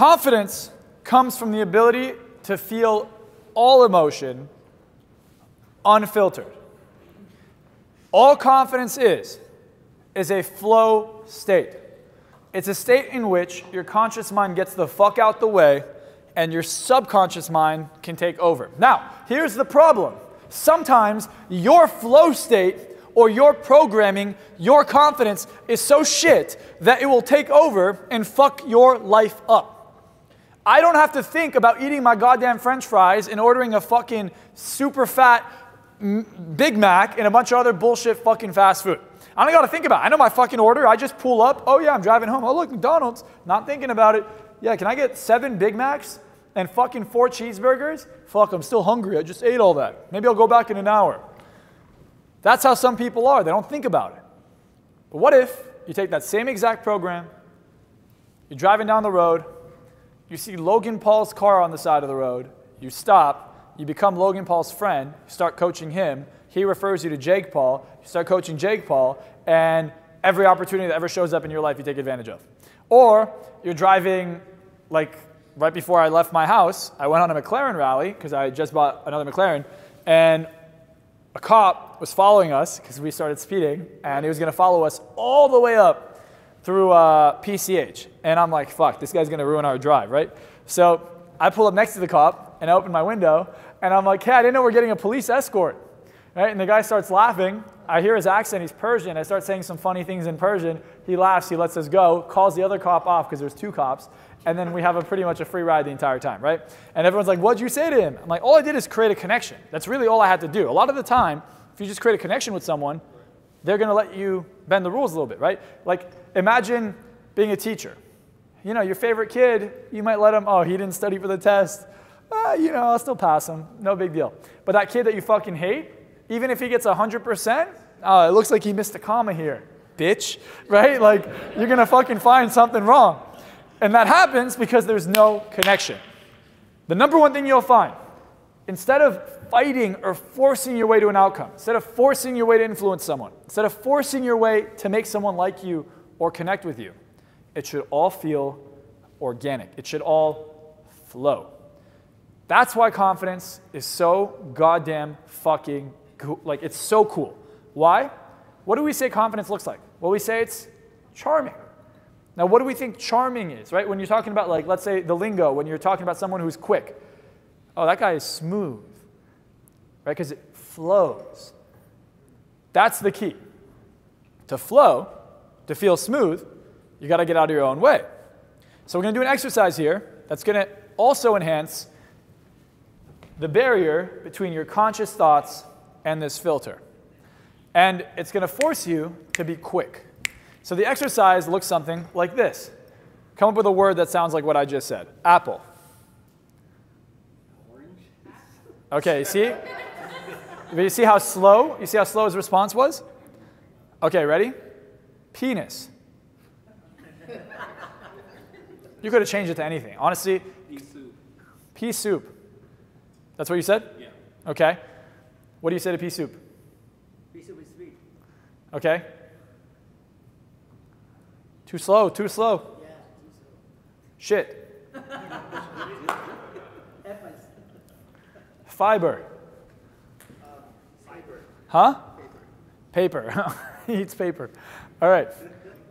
Confidence comes from the ability to feel all emotion unfiltered. All confidence is a flow state. It's a state in which your conscious mind gets the fuck out the way and your subconscious mind can take over. Now, here's the problem. Sometimes your flow state or your programming, your confidence is so shit that it will take over and fuck your life up. I don't have to think about eating my goddamn French fries and ordering a fucking super fat Big Mac and a bunch of other bullshit fucking fast food. I don't got to think about it. I know my fucking order. I just pull up. Oh yeah, I'm driving home. Oh look, McDonald's. Not thinking about it. Yeah, can I get 7 Big Macs and fucking 4 cheeseburgers? Fuck, I'm still hungry. I just ate all that. Maybe I'll go back in an hour. That's how some people are. They don't think about it. But what if you take that same exact program, you're driving down the road, you see Logan Paul's car on the side of the road, you stop, you become Logan Paul's friend, you start coaching him, he refers you to Jake Paul, you start coaching Jake Paul, and every opportunity that ever shows up in your life you take advantage of. Or you're driving, like right before I left my house, I went on a McLaren rally because I just bought another McLaren, and a cop was following us because we started speeding, and he was going to follow us all the way up through PCH. And I'm like, fuck, this guy's going to ruin our drive, right? So I pull up next to the cop, and I open my window, and I'm like, hey, I didn't know we're getting a police escort, right? And the guy starts laughing. I hear his accent. He's Persian. I start saying some funny things in Persian. He laughs. He lets us go, calls the other cop off because there's 2 cops. And then we have pretty much a free ride the entire time, right? And everyone's like, what'd you say to him? I'm like, all I did is create a connection. That's really all I had to do. A lot of the time, if you just create a connection with someone, they're going to let you bend the rules a little bit, right? Like, imagine being a teacher. You know, your favorite kid, you might let him, oh, he didn't study for the test. You know, I'll still pass him. No big deal. But that kid that you fucking hate, even if he gets 100%, oh, it looks like he missed a comma here, bitch, right? Like, you're going to fucking find something wrong. And that happens because there's no connection. The number one thing you'll find, instead of fighting or forcing your way to an outcome, instead of forcing your way to influence someone, instead of forcing your way to make someone like you or connect with you, it should all feel organic. It should all flow. That's why confidence is so goddamn fucking cool. Like, it's so cool. Why? What do we say confidence looks like? Well, we say it's charming. Now, what do we think charming is, right? When you're talking about, like, let's say the lingo, when you're talking about someone who's quick. Oh, that guy is smooth, right? Because it flows. That's the key. To flow, to feel smooth, you got to get out of your own way. So we're going to do an exercise here that's going to also enhance the barrier between your conscious thoughts and this filter. And it's going to force you to be quick. So the exercise looks something like this. Come up with a word that sounds like what I just said. Apple. Orange. Okay, see? You see how slow? You see how slow his response was? Okay, ready? Penis. You could have changed it to anything. Honestly. Pea soup. Pea soup. That's what you said? Yeah. Okay. What do you say to pea soup? Pea soup is sweet. Okay. Too slow, too slow. Yeah, too slow. Shit. Apples. Fiber. Fiber. Huh? Paper. Paper. He eats paper. All right.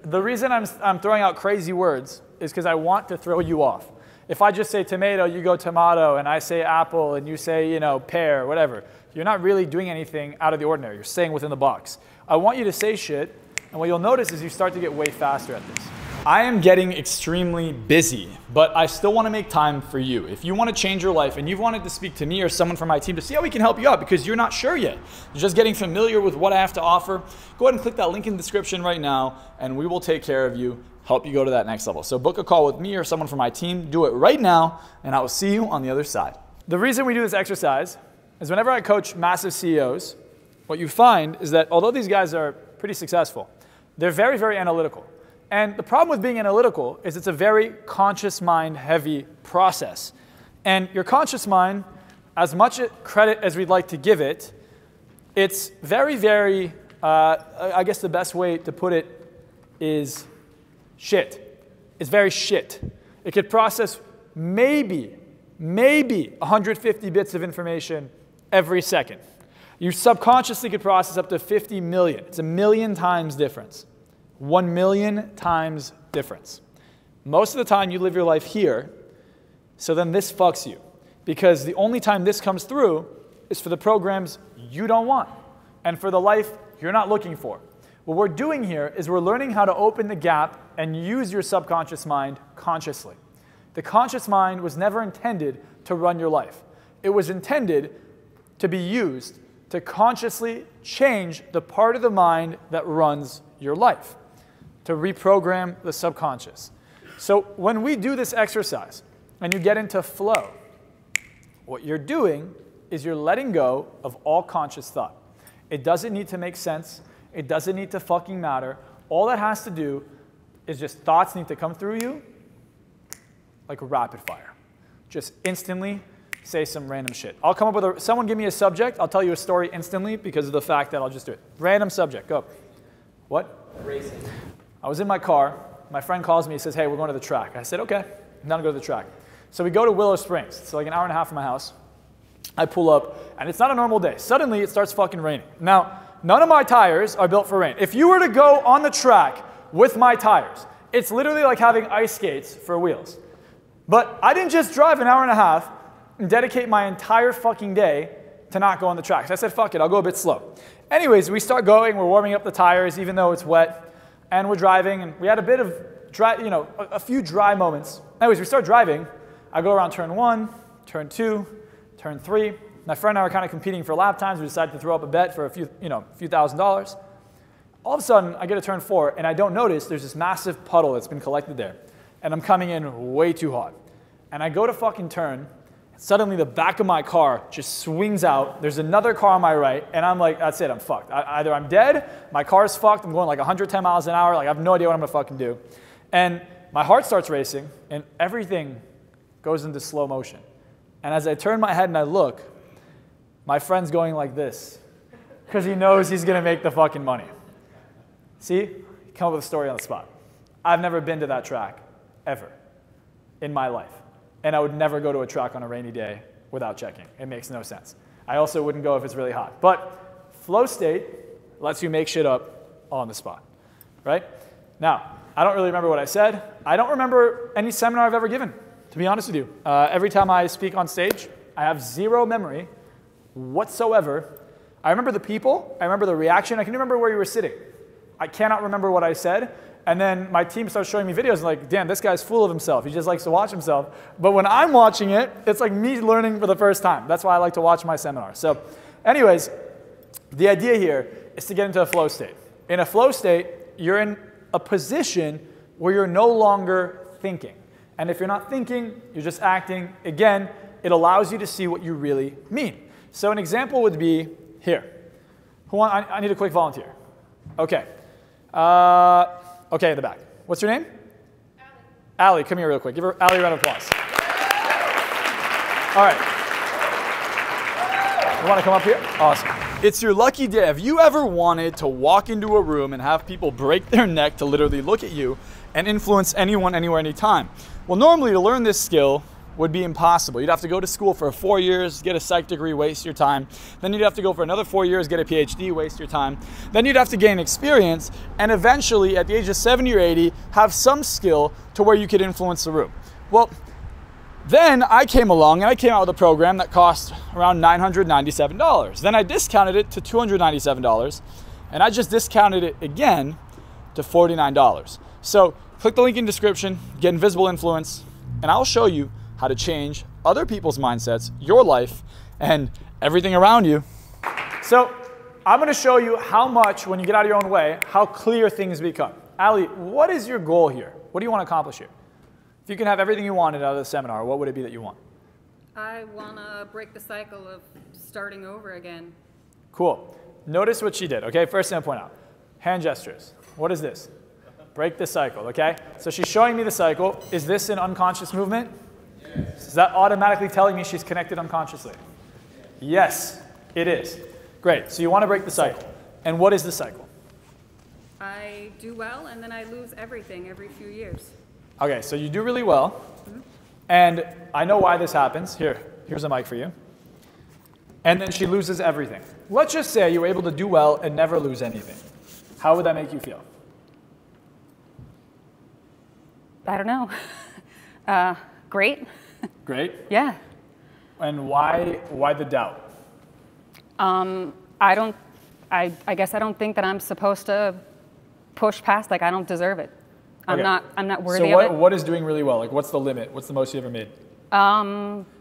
The reason I'm throwing out crazy words is because I want to throw you off. If I just say tomato, you go tomato, and I say apple, and you say, you know, pear, whatever, you're not really doing anything out of the ordinary. You're staying within the box. I want you to say shit, and what you'll notice is you start to get way faster at this. I am getting extremely busy, but I still want to make time for you. If you want to change your life and you've wanted to speak to me or someone from my team to see how we can help you out because you're not sure yet, you're just getting familiar with what I have to offer, go ahead and click that link in the description right now, and we will take care of you, help you go to that next level. So book a call with me or someone from my team. Do it right now, and I will see you on the other side. The reason we do this exercise is whenever I coach massive CEOs, what you find is that although these guys are pretty successful, they're very, very analytical. And the problem with being analytical is it's a very conscious mind heavy process. And your conscious mind, as much credit as we'd like to give it, it's very, very, I guess the best way to put it is shit. It's very shit. It could process maybe 150 bits of information every second. You subconsciously could process up to 50 million. It's 1 million times difference. 1 million times difference. Most of the time you live your life here, so then this fucks you. Because the only time this comes through is for the programs you don't want and for the life you're not looking for. What we're doing here is we're learning how to open the gap and use your subconscious mind consciously. The conscious mind was never intended to run your life. It was intended to be used to consciously change the part of the mind that runs your life, to reprogram the subconscious. So when we do this exercise and you get into flow, what you're doing is you're letting go of all conscious thought. It doesn't need to make sense. It doesn't need to fucking matter. All that has to do is just thoughts need to come through you like rapid fire. Just instantly say some random shit. I'll come up with someone give me a subject, I'll tell you a story instantly because of the fact that I'll just do it. Random subject, go. What? Racing. I was in my car, my friend calls me, he says, hey, we're going to the track. I said, okay, I'm down to go to the track. So we go to Willow Springs, it's like an hour and a half from my house. I pull up, and it's not a normal day. Suddenly, it starts fucking raining. Now, none of my tires are built for rain. If you were to go on the track with my tires, it's literally like having ice skates for wheels. But I didn't just drive an hour and a half and dedicate my entire fucking day to not go on the tracks. I said, fuck it, I'll go a bit slow. Anyways, we start going, we're warming up the tires even though it's wet, and we're driving, and we had a bit of dry, a few dry moments. Anyways, we start driving. I go around turn 1, turn 2, turn 3. My friend and I were kind of competing for lap times. We decided to throw up a bet for a few $1,000s. All of a sudden, I get to turn 4, and I don't notice there's this massive puddle that's been collected there. And I'm coming in way too hot. And I go to fucking turn, and suddenly the back of my car just swings out. There's another car on my right, and I'm like, that's it, I'm fucked. Either I'm dead, my car's fucked, I'm going like 110 miles an hour, like I have no idea what I'm gonna fucking do. And my heart starts racing, and everything goes into slow motion. And as I turn my head and I look, my friend's going like this, because he knows he's gonna make the fucking money. See, come up with a story on the spot. I've never been to that track, ever, in my life. And I would never go to a track on a rainy day without checking. It makes no sense. I also wouldn't go if it's really hot. But flow state lets you make shit up on the spot, right? Now, I don't really remember what I said. I don't remember any seminar I've ever given, to be honest with you. Every time I speak on stage, I have zero memory whatsoever. I remember the people. I remember the reaction. I can remember where you were sitting. I cannot remember what I said. And then my team starts showing me videos and like, damn, this guy's full of himself. He just likes to watch himself. But when I'm watching it, it's like me learning for the first time. That's why I like to watch my seminars. So anyways, the idea here is to get into a flow state. In a flow state, you're in a position where you're no longer thinking. And if you're not thinking, you're just acting. Again, it allows you to see what you really mean. So an example would be here. I need a quick volunteer. Okay. Okay, in the back. What's your name? Allie. Allie, come here real quick. Give her Allie a round of applause. All right. You want to come up here? Awesome. It's your lucky day. Have you ever wanted to walk into a room and have people break their neck to literally look at you and influence anyone, anywhere, anytime? Well, normally to learn this skill would be impossible. You'd have to go to school for 4 years, get a psych degree, waste your time. Then you'd have to go for another 4 years, get a PhD, waste your time. Then you'd have to gain experience, and eventually, at the age of 70 or 80, have some skill to where you could influence the room. Well, then I came along and I came out with a program that cost around $997. Then I discounted it to $297, and I just discounted it again to $49. So click the link in the description, get Invisible Influence, and I'll show you how to change other people's mindsets, your life, and everything around you. So I'm going to show you how much, when you get out of your own way, how clear things become. Allie, what is your goal here? What do you want to accomplish here? If you can have everything you wanted out of the seminar, what would it be that you want? I want to break the cycle of starting over again. Cool. Notice what she did, okay? First thing I point out, hand gestures. What is this? Break the cycle, okay? So she's showing me the cycle. Is this an unconscious movement? Yes. Is that automatically telling me she's connected unconsciously? Yes, it is. Great. So you want to break the cycle. And what is the cycle? I do well, and then I lose everything every few years. Okay, so you do really well. And I know why this happens. Here's a mic for you. And then she loses everything. Let's just say you were able to do well and never lose anything. How would that make you feel? I don't know. Great. Great? Yeah. And why the doubt? I guess I don't think that I'm supposed to push past, like I don't deserve it. I'm not worthy so of it. what is doing really well? Like what's the limit? What's the most you ever made?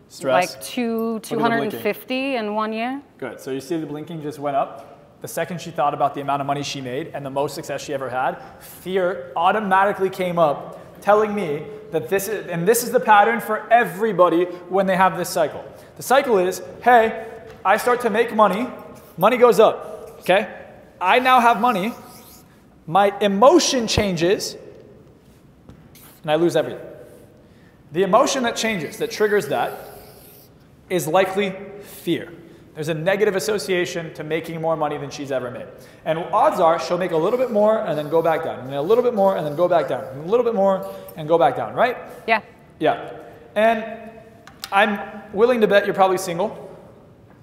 Stress? Like 250 in 1 year. Good. So you see the blinking just went up. The second she thought about the amount of money she made and the most success she ever had, fear automatically came up, telling me that this is the pattern for everybody when they have this cycle. The cycle is, hey, I start to make money, money goes up, okay? I now have money, my emotion changes, and I lose everything. The emotion that changes, that triggers that, is likely fear. There's a negative association to making more money than she's ever made. And odds are she'll make a little bit more and then go back down, and a little bit more and then go back down, and a little bit more and go back down, right? Yeah. Yeah. And I'm willing to bet you're probably single.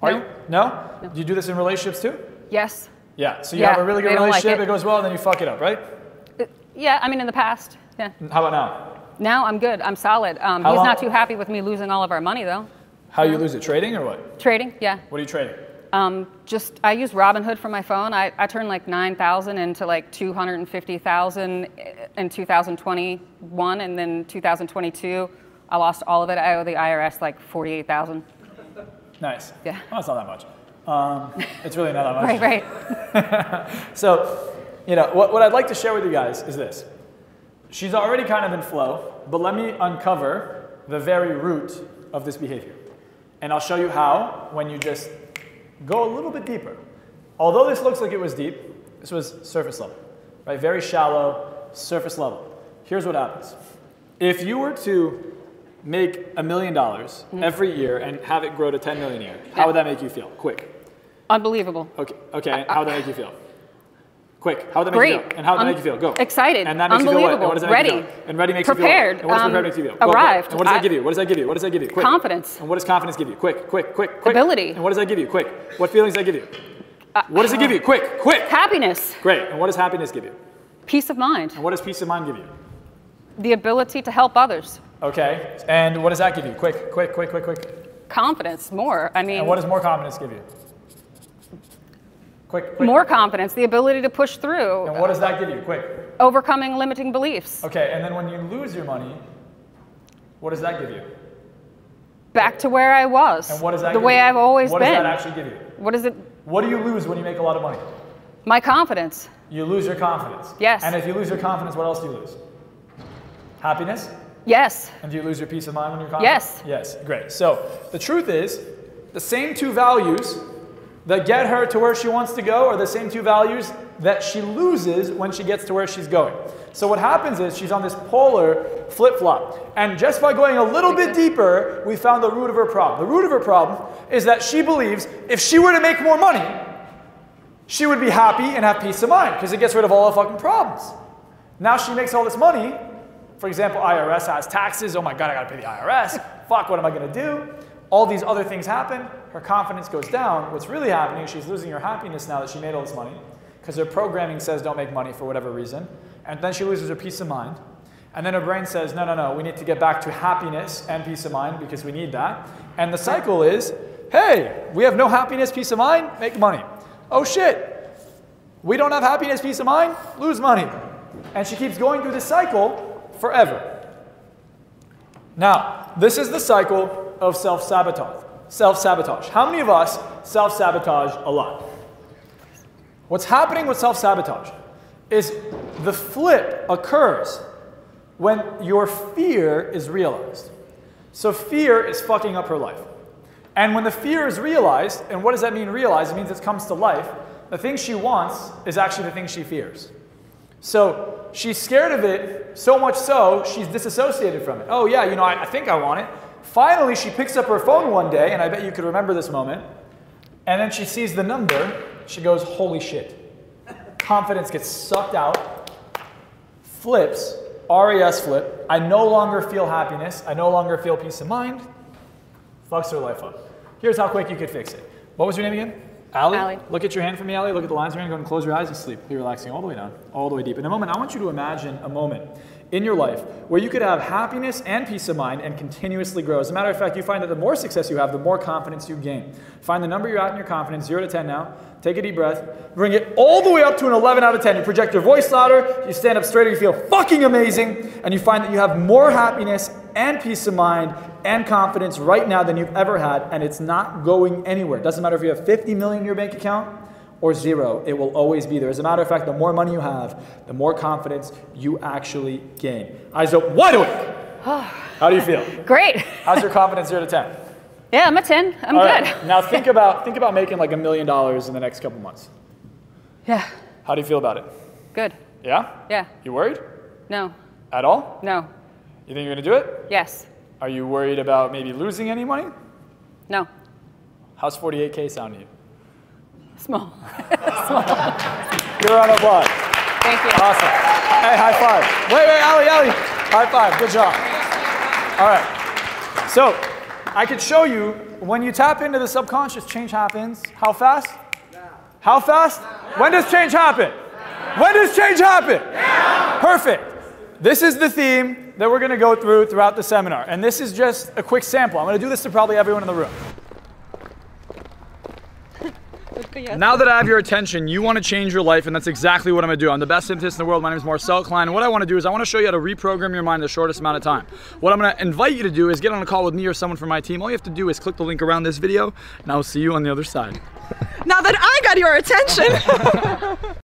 Are you? No? No. Do you do this in relationships too? Yes. Yeah. So you have a really good relationship, it goes well, and then you fuck it up, right? Yeah, I mean in the past, yeah. How about now? Now I'm good, I'm solid. He's not too happy with me losing all of our money though. How you lose it? Trading or what? Trading, yeah. What are you trading? I use Robinhood for my phone. I turned like 9,000 into like 250,000 in 2021, and then 2022, I lost all of it. I owe the IRS like 48,000. Nice. Yeah. Well, it's not that much. It's really not that much. Right. So, you know, what I'd like to share with you guys is this. She's already kind of in flow, but let me uncover the very root of this behavior. And I'll show you how when you just go a little bit deeper. Although this looks like it was deep, this was surface level, right? Very shallow, surface level. Here's what happens. If you were to make $1 million every year and have it grow to 10 million a year, how would that make you feel? Quick. Unbelievable. Okay. How would that make you feel? Quick. How would that make you feel? And how would that make you feel? Go. Excited. And that makes you feel what? And what does that ready. Make you feel? And ready makes prepared. You feel what? And what does prepared make you feel? Go, arrived. Go. And what does that give you? What does that give you? What does that give you? Quick. Confidence. And what does confidence give you? Quick. Ability. And what does that give you? Quick. What feelings does that give you? What does it give you? Quick. Happiness. Great. And what does happiness give you? Peace of mind. And what does peace of mind give you? The ability to help others. Okay. And what does that give you? Quick. Confidence. More. I mean. And what does more confidence give you? Quick. More confidence, the ability to push through. And what does that give you? Quick. Overcoming limiting beliefs. Okay, and then when you lose your money, what does that give you? Back to where I was. And what does that the give way you? I've always what been. What does that actually give you? What is it? What do you lose when you make a lot of money? My confidence. You lose your confidence. Yes. And if you lose your confidence, what else do you lose? Happiness? Yes. And do you lose your peace of mind when you're confident? Yes. Yes, great. So the truth is, the same two values that get her to where she wants to go are the same two values that she loses when she gets to where she's going. So what happens is she's on this polar flip-flop. And just by going a little bit deeper, we found the root of her problem. The root of her problem is that she believes if she were to make more money, she would be happy and have peace of mind because it gets rid of all the fucking problems. Now she makes all this money. For example, IRS has taxes. Oh my God, I gotta pay the IRS. Fuck, what am I gonna do? All these other things happen, her confidence goes down. What's really happening is she's losing her happiness now that she made all this money because her programming says don't make money for whatever reason. And then she loses her peace of mind. And then her brain says, no, we need to get back to happiness and peace of mind because we need that. And the cycle is, hey, we have no happiness, peace of mind, make money. Oh shit, we don't have happiness, peace of mind, lose money. And she keeps going through this cycle forever. Now, this is the cycle of self-sabotage. How many of us self-sabotage a lot? What's happening with self-sabotage is the flip occurs when your fear is realized. So fear is fucking up her life. And when the fear is realized, and what does that mean realized? It means it comes to life. The thing she wants is actually the thing she fears. So she's scared of it so much so she's disassociated from it. Oh yeah, I think I want it. Finally, she picks up her phone one day, and I bet you could remember this moment, and then she sees the number. She goes, holy shit. Confidence gets sucked out, flips, RAS flip. I no longer feel happiness. I no longer feel peace of mind. Fucks her life up. Here's how quick you could fix it. What was your name again? Allie? Allie. Look at your hand for me, Allie. Look at the lines of your hand. Go and close your eyes and sleep. You're relaxing all the way down, all the way deep. In a moment, I want you to imagine a moment in your life where you could have happiness and peace of mind and continuously grow. As a matter of fact, you find that the more success you have, the more confidence you gain. Find the number you're at in your confidence, 0 to 10 now. Take a deep breath. Bring it all the way up to an 11 out of 10. You project your voice louder, you stand up straighter, you feel fucking amazing, and you find that you have more happiness and peace of mind and confidence right now than you've ever had, and it's not going anywhere. It doesn't matter if you have 50 million in your bank account or 0, it will always be there. As a matter of fact, the more money you have, the more confidence you actually gain. Eyes open, wide awake. How do you feel? Great. How's your confidence 0 to 10? Yeah, I'm a 10. I'm All good. right, now think about making like $1 million in the next couple months. Yeah. How do you feel about it? Good. Yeah? Yeah. You worried? No. At all? No. You think you're gonna do it? Yes. Are you worried about maybe losing any money? No. How's 48K sound to you? Small. Give her a round of applause. Thank you. Awesome. Hey, high five. Wait, Allie. High five. Good job. All right. So, I could show you when you tap into the subconscious, change happens. How fast? How fast? When does change happen? When does change happen? Perfect. This is the theme that we're going to go through throughout the seminar. And this is just a quick sample. I'm going to do this to probably everyone in the room. Now that I have your attention, you want to change your life, and that's exactly what I'm going to do. I'm the best hypnotist in the world. My name is Marcel Klein, and what I want to do is I want to show you how to reprogram your mind in the shortest amount of time. What I'm going to invite you to do is get on a call with me or someone from my team. All you have to do is click the link around this video, and I will see you on the other side. Now that I got your attention.